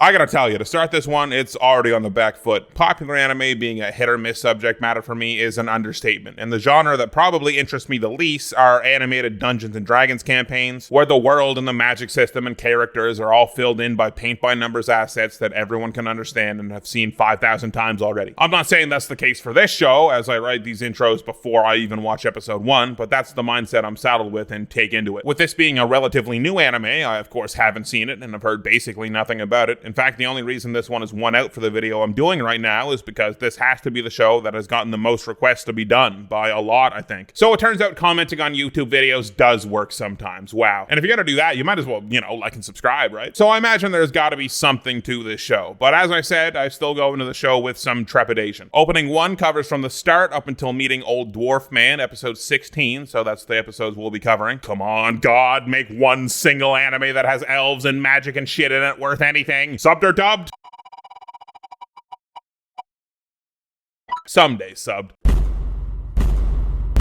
I gotta tell you, to start this one, it's already on the back foot. Popular anime being a hit or miss subject matter for me is an understatement, and the genre that probably interests me the least are animated Dungeons and Dragons campaigns, where the world and the magic system and characters are all filled in by paint-by-numbers assets that everyone can understand and have seen 5,000 times already. I'm not saying that's the case for this show, as I write these intros before I even watch episode 1, but that's the mindset I'm saddled with and take into it. With this being a relatively new anime, I of course haven't seen it and have heard basically nothing about it. In fact, the only reason this one is one out for the video I'm doing right now is because this has to be the show that has gotten the most requests to be done, by a lot, I think. So it turns out commenting on YouTube videos does work sometimes. Wow. And if you're gonna do that, you might as well, like and subscribe, right? So I imagine there's gotta be something to this show. But as I said, I still go into the show with some trepidation. Opening 1 covers from the start up until meeting Old Dwarf Man, episode 16, so that's the episodes we'll be covering. Come on, God, make one single anime that has elves and magic and shit in it worth anything. Subbed or dubbed? Someday subbed.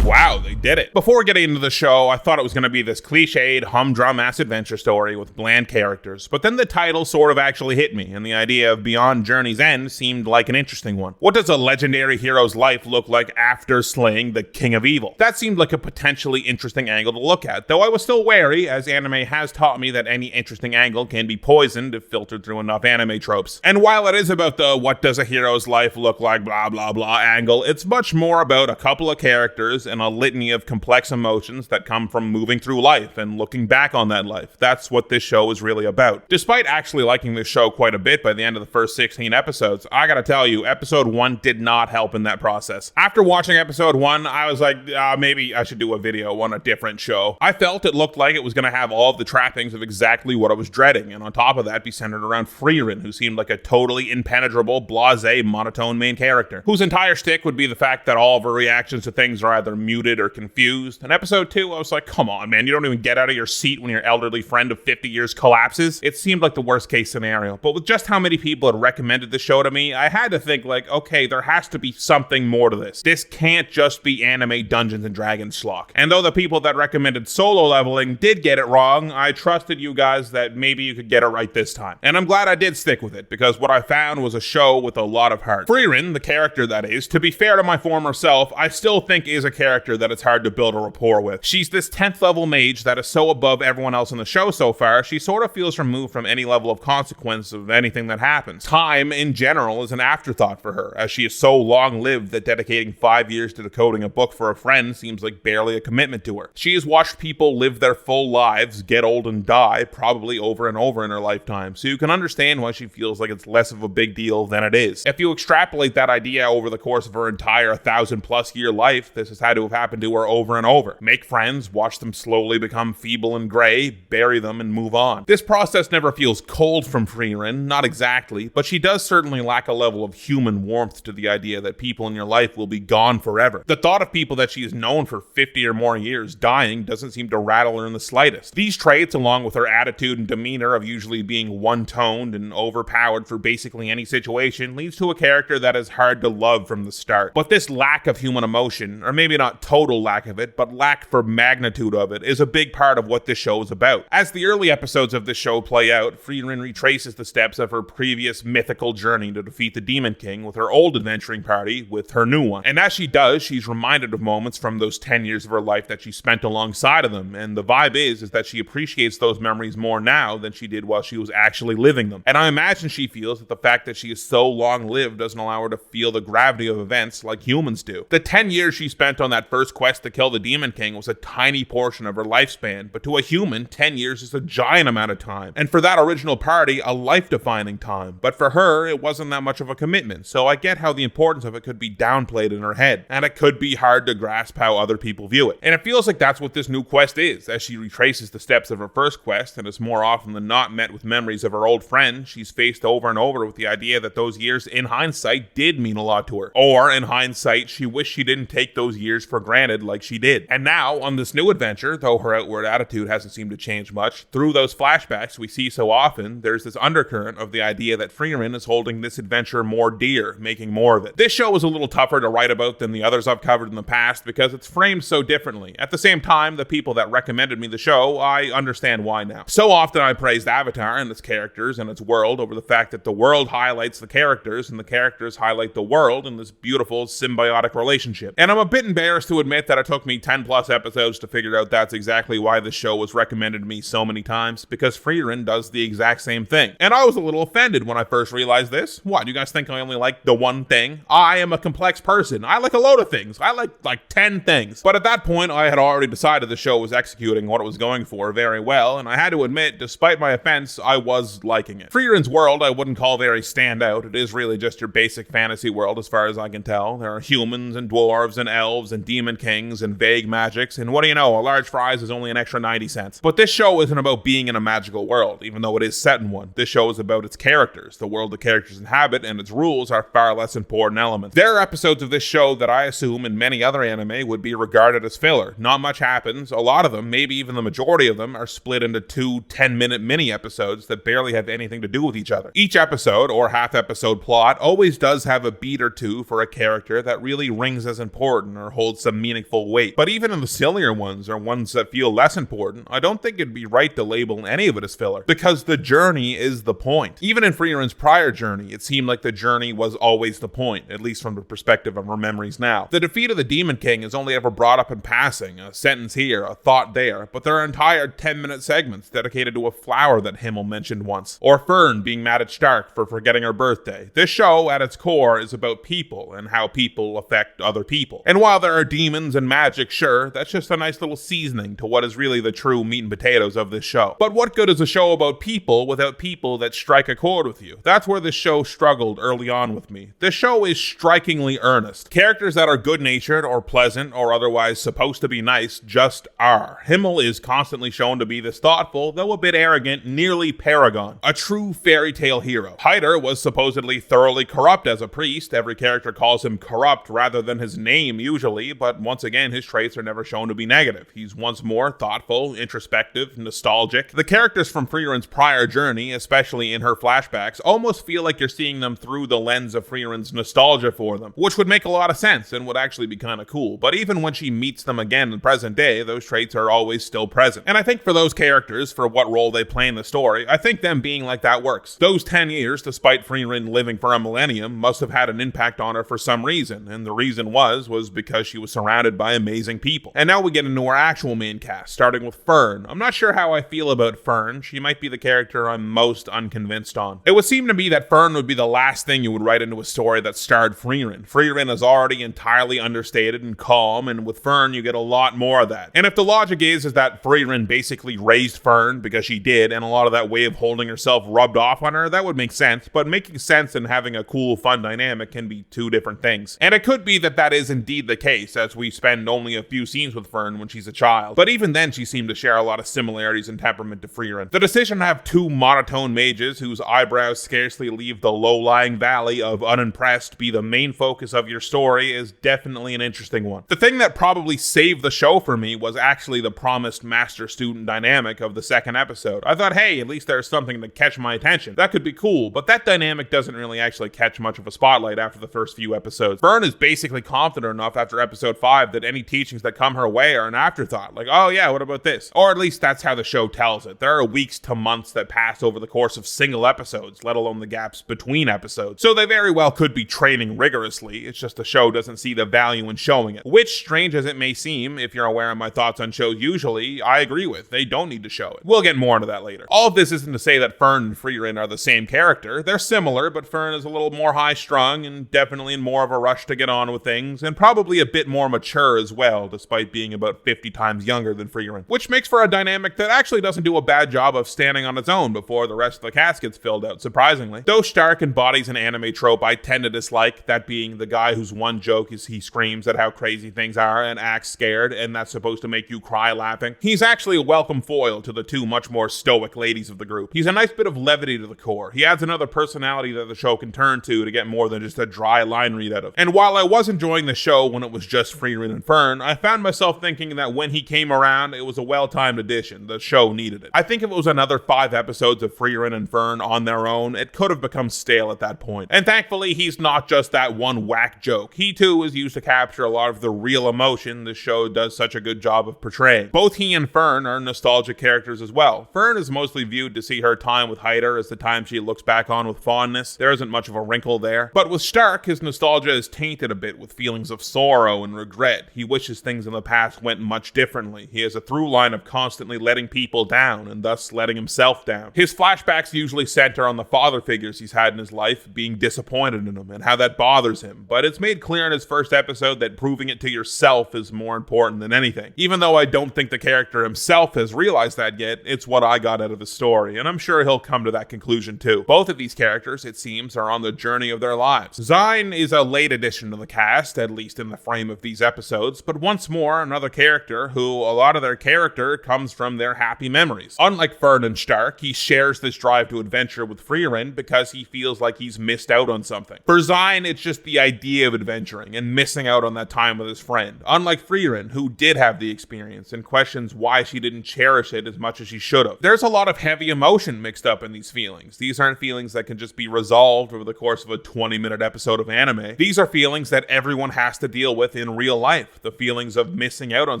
Wow, they did it. Before getting into the show, I thought it was going to be this cliched, humdrum ass adventure story with bland characters, but then the title sort of actually hit me, and the idea of Beyond Journey's End seemed like an interesting one. What does a legendary hero's life look like after slaying the King of Evil? That seemed like a potentially interesting angle to look at, though I was still wary, as anime has taught me that any interesting angle can be poisoned if filtered through enough anime tropes. And while it is about the what does a hero's life look like blah blah blah angle, it's much more about a couple of characters and a litany of complex emotions that come from moving through life and looking back on that life. That's what this show is really about. Despite actually liking this show quite a bit by the end of the first 16 episodes, I gotta tell you, episode 1 did not help in that process. After watching episode 1, I was like, maybe I should do a video on a different show. I felt it looked like it was gonna have all of the trappings of exactly what I was dreading, and on top of that be centered around Frieren, who seemed like a totally impenetrable, blasé, monotone main character, whose entire shtick would be the fact that all of her reactions to things are either muted or confused. In episode 2, I was like, come on, man, you don't even get out of your seat when your elderly friend of 50 years collapses. It seemed like the worst case scenario, but with just how many people had recommended the show to me, I had to think like, okay, there has to be something more to this. This can't just be anime Dungeons and Dragons schlock. And though the people that recommended solo leveling did get it wrong, I trusted you guys that maybe you could get it right this time. And I'm glad I did stick with it, because what I found was a show with a lot of heart. Frieren, the character that is, to be fair to my former self, I still think is a character that it's hard to build a rapport with. She's this 10th level mage that is so above everyone else in the show so far, she sort of feels removed from any level of consequence of anything that happens. Time, in general, is an afterthought for her, as she is so long-lived that dedicating 5 years to decoding a book for a friend seems like barely a commitment to her. She has watched people live their full lives, get old and die, probably over and over in her lifetime, so you can understand why she feels like it's less of a big deal than it is. If you extrapolate that idea over the course of her entire 1,000+ year life, this has had to have happened to her over and over. Make friends, watch them slowly become feeble and gray, bury them, and move on. This process never feels cold from Frieren, not exactly, but she does certainly lack a level of human warmth to the idea that people in your life will be gone forever. The thought of people that she has known for 50 or more years dying doesn't seem to rattle her in the slightest. These traits, along with her attitude and demeanor of usually being one-toned and overpowered for basically any situation, leads to a character that is hard to love from the start. But this lack of human emotion, or maybe not total lack of it, but lack for magnitude of it, is a big part of what this show is about. As the early episodes of this show play out, Frieren retraces the steps of her previous mythical journey to defeat the Demon King with her old adventuring party with her new one. And as she does, she's reminded of moments from those 10 years of her life that she spent alongside of them, and the vibe is that she appreciates those memories more now than she did while she was actually living them. And I imagine she feels that the fact that she is so long-lived doesn't allow her to feel the gravity of events like humans do. The 10 years she spent on that first quest to kill the Demon King was a tiny portion of her lifespan, but to a human, 10 years is a giant amount of time. And for that original party, a life-defining time. But for her, it wasn't that much of a commitment, so I get how the importance of it could be downplayed in her head, and it could be hard to grasp how other people view it. And it feels like that's what this new quest is. As she retraces the steps of her first quest, and is more often than not met with memories of her old friend, she's faced over and over with the idea that those years, in hindsight, did mean a lot to her. Or, in hindsight, she wished she didn't take those years for granted like she did. And now, on this new adventure, though her outward attitude hasn't seemed to change much, through those flashbacks we see so often, there's this undercurrent of the idea that Frieren is holding this adventure more dear, making more of it. This show is a little tougher to write about than the others I've covered in the past because it's framed so differently. At the same time, the people that recommended me the show, I understand why now. So often I praised Avatar and its characters and its world over the fact that the world highlights the characters and the characters highlight the world in this beautiful symbiotic relationship. And I'm a bit embarrassed to admit that it took me 10 plus episodes to figure out that's exactly why this show was recommended to me so many times, because Frieren does the exact same thing. And I was a little offended when I first realized this. What, you guys think I only like the one thing? I am a complex person. I like a load of things. I like 10 things. But at that point, I had already decided the show was executing what it was going for very well, and I had to admit, despite my offense, I was liking it. Frieren's world I wouldn't call very standout. It is really just your basic fantasy world as far as I can tell. There are humans and dwarves and elves and demon kings and vague magics, and what do you know, a large fries is only an extra 90 cents. But this show isn't about being in a magical world, even though it is set in one. This show is about its characters. The world the characters inhabit and its rules are far less important elements. There are episodes of this show that I assume in many other anime would be regarded as filler. Not much happens. A lot of them, maybe even the majority of them, are split into two 10-minute mini episodes that barely have anything to do with each other. Each episode, or half-episode plot, always does have a beat or two for a character that really rings as important or holds some meaningful weight. But even in the sillier ones, or ones that feel less important, I don't think it'd be right to label any of it as filler, because the journey is the point. Even in Frieren's prior journey, it seemed like the journey was always the point, at least from the perspective of her memories now. The defeat of the Demon King is only ever brought up in passing, a sentence here, a thought there, but there are entire 10-minute segments dedicated to a flower that Himmel mentioned once, or Fern being mad at Stark for forgetting her birthday. This show, at its core, is about people and how people affect other people. And while there are demons and magic, sure, that's just a nice little seasoning to what is really the true meat and potatoes of this show. But what good is a show about people without people that strike a chord with you? That's where this show struggled early on with me. This show is strikingly earnest. Characters that are good-natured or pleasant or otherwise supposed to be nice just are. Himmel is constantly shown to be this thoughtful, though a bit arrogant, nearly paragon. A true fairy tale hero. Hyder was supposedly thoroughly corrupt as a priest. Every character calls him corrupt rather than his name usually, but once again his traits are never shown to be negative. He's once more thoughtful, introspective, nostalgic. The characters from Frieren's prior journey, especially in her flashbacks, almost feel like you're seeing them through the lens of Frieren's nostalgia for them, which would make a lot of sense and would actually be kind of cool. But even when she meets them again in present day, those traits are always still present. And I think for those characters, for what role they play in the story, I think them being like that works. Those 10 years, despite Frieren living for a millennium, must have had an impact on her for some reason, and the reason was because she was surrounded by amazing people. And now we get into our actual main cast, starting with Fern. I'm not sure how I feel about Fern. She might be the character I'm most unconvinced on. It would seem to me that Fern would be the last thing you would write into a story that starred Frieren. Frieren is already entirely understated and calm, and with Fern you get a lot more of that. And if the logic is that Frieren basically raised Fern because she did, and a lot of that way of holding herself rubbed off on her, that would make sense, but making sense and having a cool, fun dynamic can be two different things. And it could be that that is indeed the case, as we spend only a few scenes with Fern when she's a child, but even then she seemed to share a lot of similarities in temperament to Frieren. The decision to have two monotone mages whose eyebrows scarcely leave the low-lying valley of unimpressed be the main focus of your story is definitely an interesting one. The thing that probably saved the show for me was actually the promised master-student dynamic of the second episode. I thought, hey, at least there's something to catch my attention. That could be cool, but that dynamic doesn't really actually catch much of a spotlight after the first few episodes. Fern is basically confident enough after episode 5 that any teachings that come her way are an afterthought. Like, oh yeah, what about this? Or at least that's how the show tells it. There are weeks to months that pass over the course of single episodes, let alone the gaps between episodes. So they very well could be training rigorously. It's just the show doesn't see the value in showing it. Which, strange as it may seem, if you're aware of my thoughts on shows usually, I agree with. They don't need to show it. We'll get more into that later. All of this isn't to say that Fern and Frieren are the same character. They're similar, but Fern is a little more high-strung and definitely in more of a rush to get on with things, and probably a bit more mature as well, despite being about 50 times younger than Frieren. Which makes for a dynamic that actually doesn't do a bad job of standing on its own before the rest of the cast gets filled out, surprisingly. Though Stark embodies an anime trope I tend to dislike, that being the guy whose one joke is he screams at how crazy things are and acts scared, and that's supposed to make you cry laughing. He's actually a welcome foil to the two much more stoic ladies of the group. He's a nice bit of levity to the core. He adds another personality that the show can turn to get more than just a dry line read out of. And while I was enjoying the show when it was just Frieren and Fern, I found myself thinking that when he came around, it was a well-timed addition. The show needed it. I think if it was another 5 episodes of Frieren and Fern on their own, it could have become stale at that point. And thankfully, he's not just that one whack joke. He too is used to capture a lot of the real emotion the show does such a good job of portraying. Both he and Fern are nostalgic characters as well. Fern is mostly viewed to see her time with Hyder as the time she looks back on with fondness. There isn't much of a wrinkle there. But with Stark, his nostalgia is tainted a bit with feelings of sorrow and regret. He wishes things in the past went much differently. He has a through line of constantly letting people down and thus letting himself down. His flashbacks usually center on the father figures he's had in his life being disappointed in him and how that bothers him. But it's made clear in his first episode that proving it to yourself is more important than anything. Even though I don't think the character himself has realized that yet, it's what I got out of the story, and I'm sure he'll come to that conclusion too. Both of these characters, it seems, are on the journey of their lives. Zine is a late addition to the cast, at least in the frame of these episodes, but once more, another character who a lot of their character comes from their happy memories. Unlike Fern and Stark, he shares this drive to adventure with Frieren because he feels like he's missed out on something. For Zine, it's just the idea of adventuring and missing out on that time with his friend. Unlike Frieren, who did have the experience and questions why she didn't cherish it as much as she should have. There's a lot of heavy emotion mixed up in these feelings. These aren't feelings that can just be resolved over the course of a 20-minute episode of anime. These are feelings that everyone has to deal with in real life. The feelings of missing out on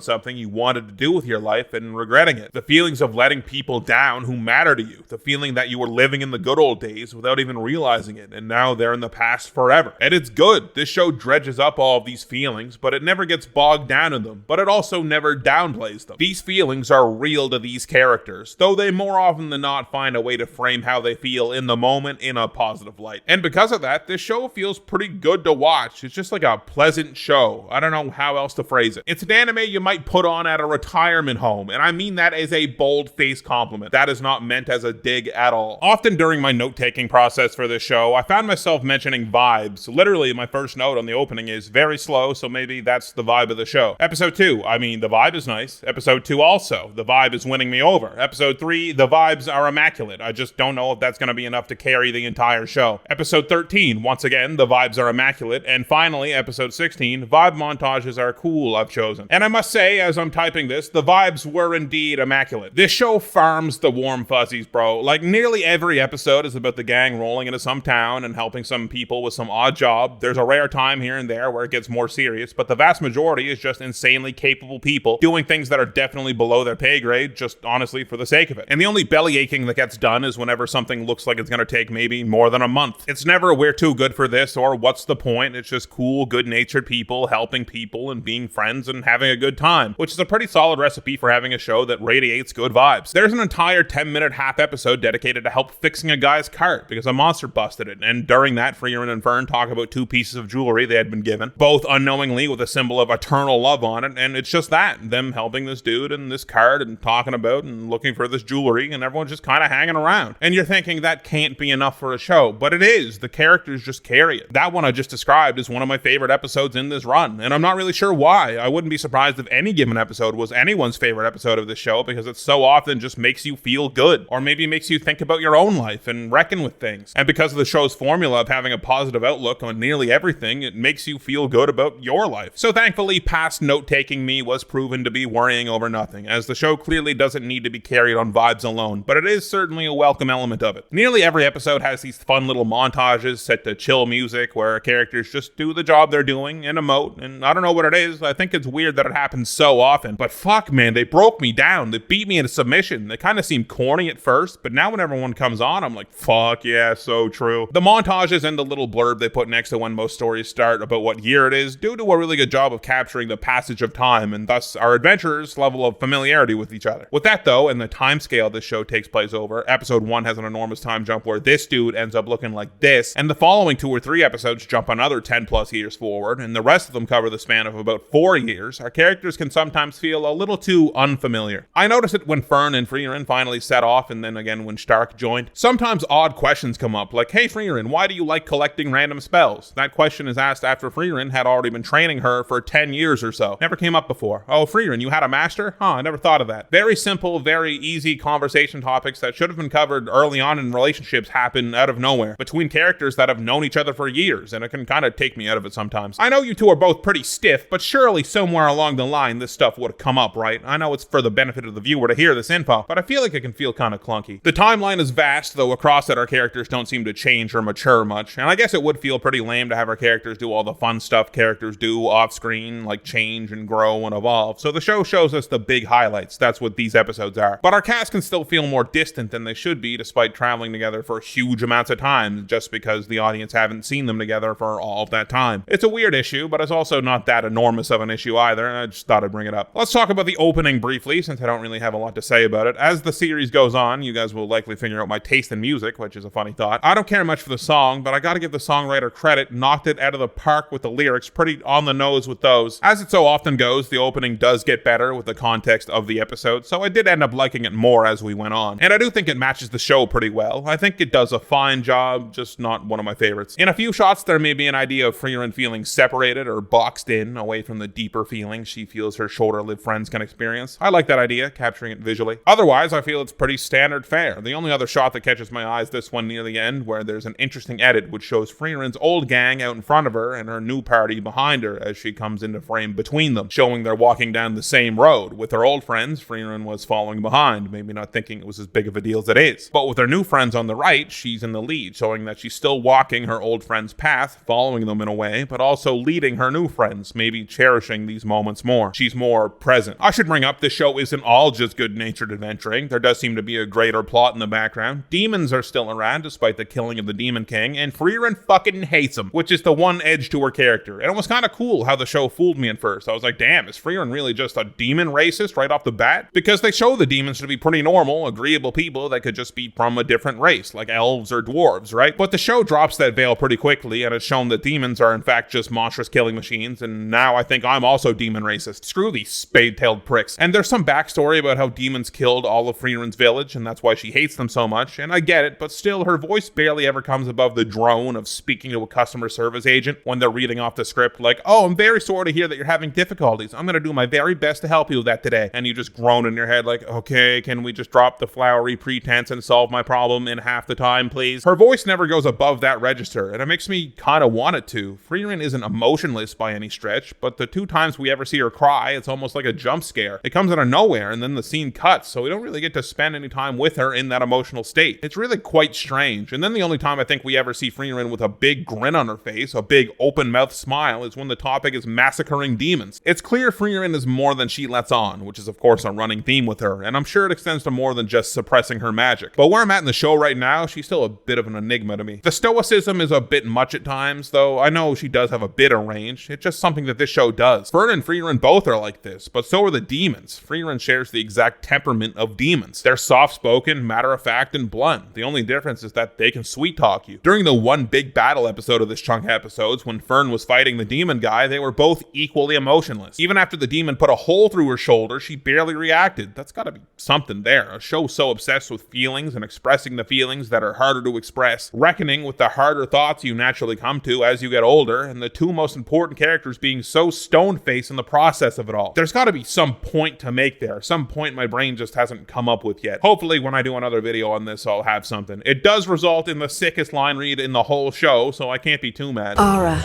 something you wanted to do with your life and regretting it. The feelings of letting people down who matter to you. The feeling that you were living in the good old days without even realizing it, and now they're in the past forever. And it's good. This show dredges up all of these feelings, but it never gets bogged down in them. But it also never downplays them. These feelings are real to these characters, though they more often than not find a way to frame how they feel in the moment in a positive light. And because of that, this show feels pretty good to watch. It's just like a pleasant show. I don't know how else to phrase it. It's an anime you might put on at a retirement home, and I mean that as a bold-faced compliment. That is not meant as a dig at all. Often during my note-taking process for this show, I found myself mentioning vibes. Literally, my first note on the opening is very slow, so maybe that's the vibe of the show. Episode 2, I mean, the vibe is nice. Episode 2 also, the vibe is winning me over. Episode 3, the vibes are immaculate. I just don't know if that's going to be enough to carry the entire show. Episode 13, once again, the vibes are immaculate. And finally, episode 16, vibe montages are cool, I've chosen. And I must say, as I'm typing this, the vibes were indeed immaculate. This show farms the warm fuzzies, bro. Like, nearly every episode is about the gang rolling into some town and helping some people with some odd job. There's a rare time here and there where it gets more serious, but the vast majority is just insanely capable people doing things that are definitely below their pay grade, just honestly for the sake of it. And the only belly aching that gets done is whenever something looks like it's going to take maybe more than a month. It's never we're too good for this or what's the point. It's just cool, good-natured people helping people and being friends and having a good time, which is a pretty solid recipe for having a show that radiates good vibes. There's an entire 10-minute half episode dedicated to help fixing a guy's cart because a monster busted it, and during that, Frieren and Fern talk about 2 pieces of jewelry they had been given, both unknowingly with a symbol of eternal love on it, and it's just that, them helping this dude and this cart and talking about and looking for this jewelry, and everyone's just kind of hanging around. And you're thinking that can't be enough for a show, but it is. The characters just carry it. That one I just described is one of my favorite episodes in this run, and I'm not really sure why. I wouldn't be surprised if any given episode was anyone's favorite episode of this show because it so often just makes you feel good, or maybe makes you think about your own life and reckon with things. And because of the show's formula of having a positive outlook on nearly everything, it makes you feel good about your life. So thankfully, past note-taking me was proven to be worrying over nothing, as the show clearly doesn't need to be carried on vibes alone, but it is certainly a welcome element of it. Nearly every episode has these fun little montages set to chill music where characters just do the job they're doing and emote, and I don't know what it is. I think it's weird that it happens so often, but fuck man, they broke me down. They beat me into submission. They kind of seem corny at first, but now when everyone comes on, I'm like, fuck yeah, so true. The montages and the little blurb they put next to when most stories start about what year it is do a really good job of capturing the passage of time and thus our adventurers' level of familiarity with each other. With that though, and the time scale this show takes place over, episode 1 has an enormous time jump where this dude ends up looking like this, and the following 2 or 3 episodes jump another 10 plus years forward, and the rest of them cover the span of about 4 years. Our characters can sometimes feel a little too unfamiliar. I noticed it when Fern and Frieren finally set off, and then again when Stark joined. Sometimes odd questions come up, like, hey Frieren, why do you like collecting random spells? That question is asked after Frieren had already been training her for 10 years or so. Never came up before. Oh, Frieren, you had a master? Huh, I never thought of that. Very simple, very easy conversation topics that should have been covered early on in relationships happen out of nowhere, between characters that have known each other for years, and it can kind of take me out of it sometimes. I know you two are both pretty stiff, but surely somewhere along the line this stuff would have come up, right? I know it's for the benefit of the viewer to hear this info, but I feel like it can feel kind of clunky. The timeline is vast, though across it our characters don't seem to change or mature much, and I guess it would feel pretty lame to have our characters do all the fun stuff characters do off-screen, like change and grow and evolve. So the show shows us the big highlights. That's what these episodes are. But our cast can still feel more distant than they should be, despite traveling together for huge amounts of time, just because the audience haven't seen them together for all of that time. It's a weird issue, but it's also not that enormous of an issue either, and I just thought I'd bring it up. Let's talk about the opening briefly, since I don't really have a lot to say about it. As the series goes on, you guys will likely figure out my taste in music, which is a funny thought. I don't care much for the song, but I gotta give the songwriter credit, knocked it out of the park with the lyrics, pretty on the nose with those. As it so often goes, the opening does get better with the context of the episode, so I did end up liking it more as we went on. And I do think it matches the show pretty well. I think it does a fine job, just not one of my favorites. In a few shots, there may be an idea of Frieren feeling separated or boxed in, away from the deeper feelings she feels her shorter-lived friends can experience. I like that idea, capturing it visually. Otherwise, I feel it's pretty standard fare. The only other shot that catches my eye is this one near the end, where there's an interesting edit which shows Frieren's old gang out in front of her and her new party behind her as she comes into frame between them, showing they're walking down the same road. With her old friends, Frieren was following behind, maybe not thinking it was as big of a deal as it is. But with her new friends on the right, she's in the lead, showing that she's still walking her old friend's path, following them in a way, but also leading her new friends, maybe cherishing these moments more. She's more present. I should bring up, this show isn't all just good-natured adventuring. There does seem to be a greater plot in the background. Demons are still around, despite the killing of the Demon King, and Frieren fucking hates them, which is the one edge to her character. And it was kind of cool how the show fooled me at first. I was like, damn, is Frieren really just a demon racist right off the bat? Because they show the demons to be pretty normal, agreeable people that could just be from a different race, like elves or dwarves, right? But the show drops that veil pretty quickly, and it's shown that demons are in fact just monstrous killing machines, and now I think I'm also demon racist. Screw these spade-tailed pricks. And there's some backstory about how demons killed all of Frieren's village, and that's why she hates them so much, and I get it, but still, her voice barely ever comes above the drone of speaking to a customer service agent when they're reading off the script, like, oh, I'm very sorry to hear that you're having difficulties. I'm gonna do my very best to help you with that today. And you just groan in your head like, okay, can we just drop the flowery pretense and solve my problem in half the time, please? Her voice never goes above that register, and it makes me kind of want it to. Frieren isn't emotionless by any stretch, but the 2 times we ever see her cry, it's almost like a jump scare. It comes out of nowhere, and then the scene cuts, so we don't really get to spend any time with her in that emotional state. It's really quite strange. And then the only time I think we ever see Frieren with a big grin on her face, a big open-mouthed smile, is when the topic is massacring demons. It's clear Frieren is more than she lets on, which is of course a running theme with her, and I'm sure it extends to more than just suppressing her magic. But where I'm at in the show right now, she's still a bit of an enigma to me. The stoicism is a bit much at times, though I know she does have a bit of range. It's just something that this show does. Fern and Frieren both are like this, but so are the demons. Frieren shares the exact temperament of demons. They're soft-spoken, matter-of-fact, and blunt. The only difference is that they can sweet-talk you. During the one big battle episode of this chunk of episodes, when Fern was fighting the demon guy, they were both equally emotionless. Even after the demon put a hole through her shoulder, she barely reacted. That's gotta be something there. A show so obsessed with feelings and expressing the feelings that are harder to express, reckoning with the harder thoughts you naturally come to as you get older, and the 2 most important characters being so stone-faced in the process of it all. There's gotta be some point to make there, some point my brain just hasn't come up with yet. Hopefully when I do another video on this, I'll have something. It does result in the sickest line read in the whole show, so I can't be too mad. Aura,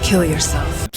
kill yourself.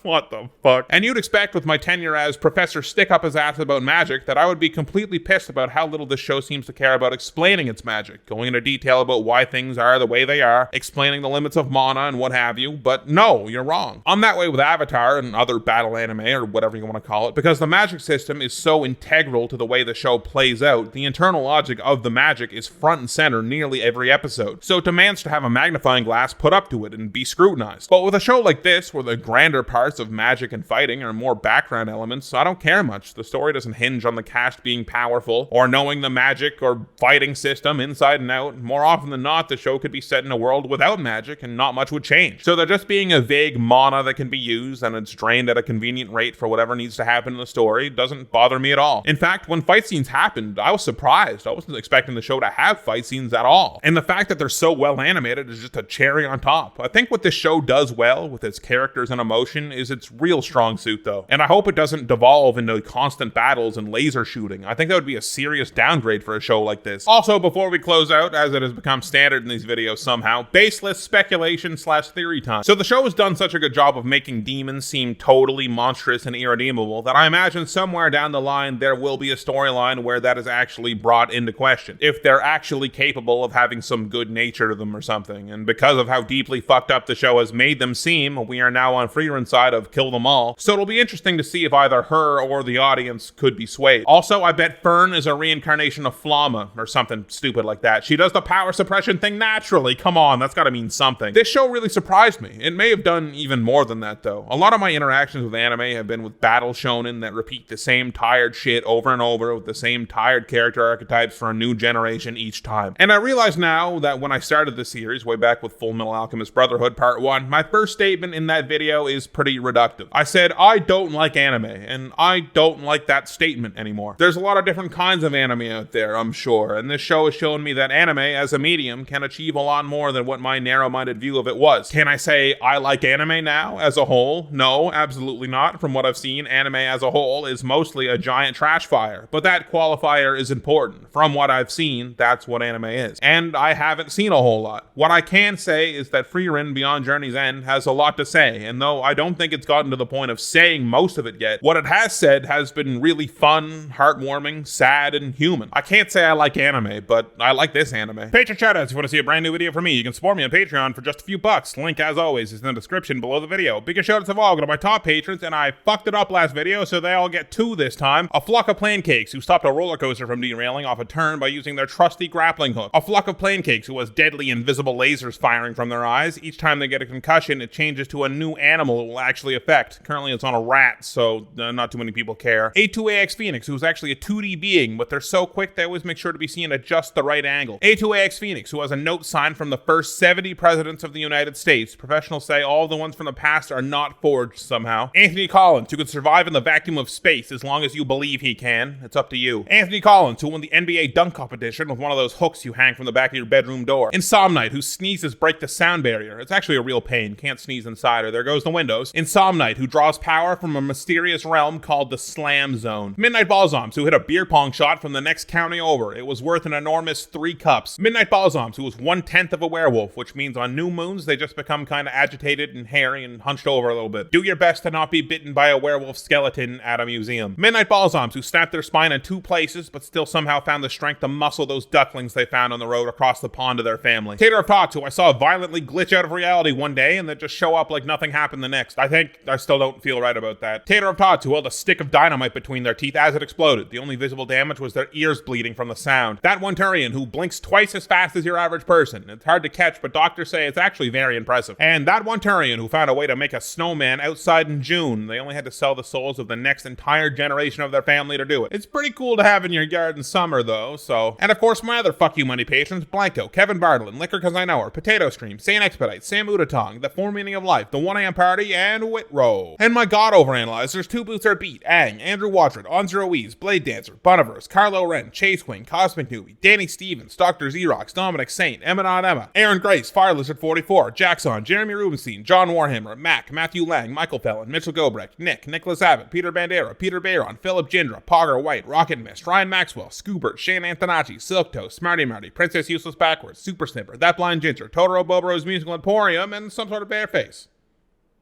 What the fuck? And you'd expect with my tenure as Professor Stick-Up-His-Ass about magic that I would be completely pissed about how little this show seems to care about explaining its magic, going into detail about why things are the way they are, explaining the limits of mana and what have you, but no, you're wrong. I'm that way with Avatar and other battle anime or whatever you want to call it, because the magic system is so integral to the way the show plays out. The internal logic of the magic is front and center nearly every episode, so it demands to have a magnifying glass put up to it and be scrutinized. But with a show like this, where the grander parts of magic and fighting are more background elements, I don't care much. The story doesn't hinge on the cast being powerful or knowing the magic or fighting system inside and out. More often than not, the show could be set in a world without magic and not much would change. So there just being a vague mana that can be used and it's drained at a convenient rate for whatever needs to happen in the story doesn't bother me at all. In fact, when fight scenes happened, I was surprised. I wasn't expecting the show to have fight scenes at all. And the fact that they're so well animated is just a cherry on top. I think what this show does well with its characters and emotions emotion is its real strong suit, though. And I hope it doesn't devolve into constant battles and laser shooting. I think that would be a serious downgrade for a show like this. Also, before we close out, as it has become standard in these videos somehow, baseless speculation / theory time. So the show has done such a good job of making demons seem totally monstrous and irredeemable that I imagine somewhere down the line there will be a storyline where that is actually brought into question. If they're actually capable of having some good nature to them or something. And because of how deeply fucked up the show has made them seem, we are now on Frieren's side of kill them all. So it'll be interesting to see if either her or the audience could be swayed. Also, I bet Fern is a reincarnation of Flamma or something stupid like that. She does the power suppression thing naturally. Come on, that's gotta mean something. This show really surprised me. It may have done even more than that though. A lot of my interactions with anime have been with battle shonen that repeat the same tired shit over and over with the same tired character archetypes for a new generation each time. And I realize now that when I started this series way back with Full Metal Alchemist Brotherhood Part 1, my first statement in that video is pretty reductive. I said, I don't like anime, and I don't like that statement anymore. There's a lot of different kinds of anime out there, I'm sure, and this show has shown me that anime as a medium can achieve a lot more than what my narrow-minded view of it was. Can I say I like anime now as a whole? No, absolutely not. From what I've seen, anime as a whole is mostly a giant trash fire, but that qualifier is important. From what I've seen, that's what anime is. And I haven't seen a whole lot. What I can say is that Frieren Beyond Journey's End has a lot to say, and though I don't think it's gotten to the point of saying most of it yet, what it has said has been really fun, heartwarming, sad, and human. I can't say I like anime, but I like this anime. Patreon shoutouts, if you want to see a brand new video from me, you can support me on Patreon for just a few bucks. Link, as always, is in the description below the video. Biggest shoutouts of all go to my top patrons, and I fucked it up last video, so they all get 2 this time. A flock of Plancakes, who stopped a roller coaster from derailing off a turn by using their trusty grappling hook. A flock of Plancakes, who has deadly invisible lasers firing from their eyes. Each time they get a concussion, it changes to a new animal it will actually affect. Currently, it's on a rat, so not too many people care. A2AX Phoenix, who is actually a 2D being, but they're so quick they always make sure to be seen at just the right angle. A2AX Phoenix, who has a note signed from the first 70 presidents of the United States. Professionals say all the ones from the past are not forged somehow. Anthony Collins, who can survive in the vacuum of space as long as you believe he can. It's up to you. Anthony Collins, who won the NBA dunk competition with one of those hooks you hang from the back of your bedroom door. Insomnite, who sneezes break the sound barrier. It's actually a real pain. Can't sneeze inside or there goes the windows. Insomnite, who draws power from a mysterious realm called the Slam Zone. Midnight Balsams, who hit a beer pong shot from the next county over. It was worth an enormous 3 cups. Midnight Balsams, who was 1/10 of a werewolf, which means on new moons they just become kind of agitated and hairy and hunched over a little bit. Do your best to not be bitten by a werewolf skeleton at a museum. Midnight Balsams, who snapped their spine in 2 places but still somehow found the strength to muscle those ducklings they found on the road across the pond to their family. Tater of Tots, who I saw violently glitch out of reality one day and then just show up like nothing happened the next. I still don't feel right about that. Tater of Tots, who held a stick of dynamite between their teeth as it exploded. The only visible damage was their ears bleeding from the sound. That one Turian, who blinks twice as fast as your average person. It's hard to catch, but doctors say it's actually very impressive. And that one Turian, who found a way to make a snowman outside in June. They only had to sell the souls of the next entire generation of their family to do it. It's pretty cool to have in your yard in summer, though, so. And of course, my other fuck you money patrons, Blanco, Kevin Bartlett, Liquor Cause I Know Her, Potato Stream, Saint Expedite, Sam Udatong, The 4 Meaning of Life, The 1am Party, and Whitrow. And my god overanalyzers, 2 Boots Are Beat, Ang, Andrew Watford, Onzero Ease, Blade Dancer, Boniverse, Carlo Wren, Chase Wing, Cosmic Newbie, Danny Stevens, Dr. Xerox, Dominic Saint, Emma Not Emma, Aaron Grace, Fire Lizard 44, Jackson, Jeremy Rubenstein, John Warhammer, Mac, Matthew Lang, Michael Fallon, Mitchell Gobrecht, Nick, Nicholas Abbott, Peter Bandera, Peter Bayron, Philip Jindra, Pogger White, Rocket Mist, Ryan Maxwell, Scoobert, Shane Antonacci, Silk Toe, Smarty Marty, Princess Useless Backwards, Super Snipper, That Blind Ginger, Totoro Bobro's Musical Emporium, and some sort of bear face.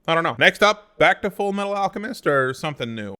I don't know. Next up, back to Full Metal Alchemist or something new.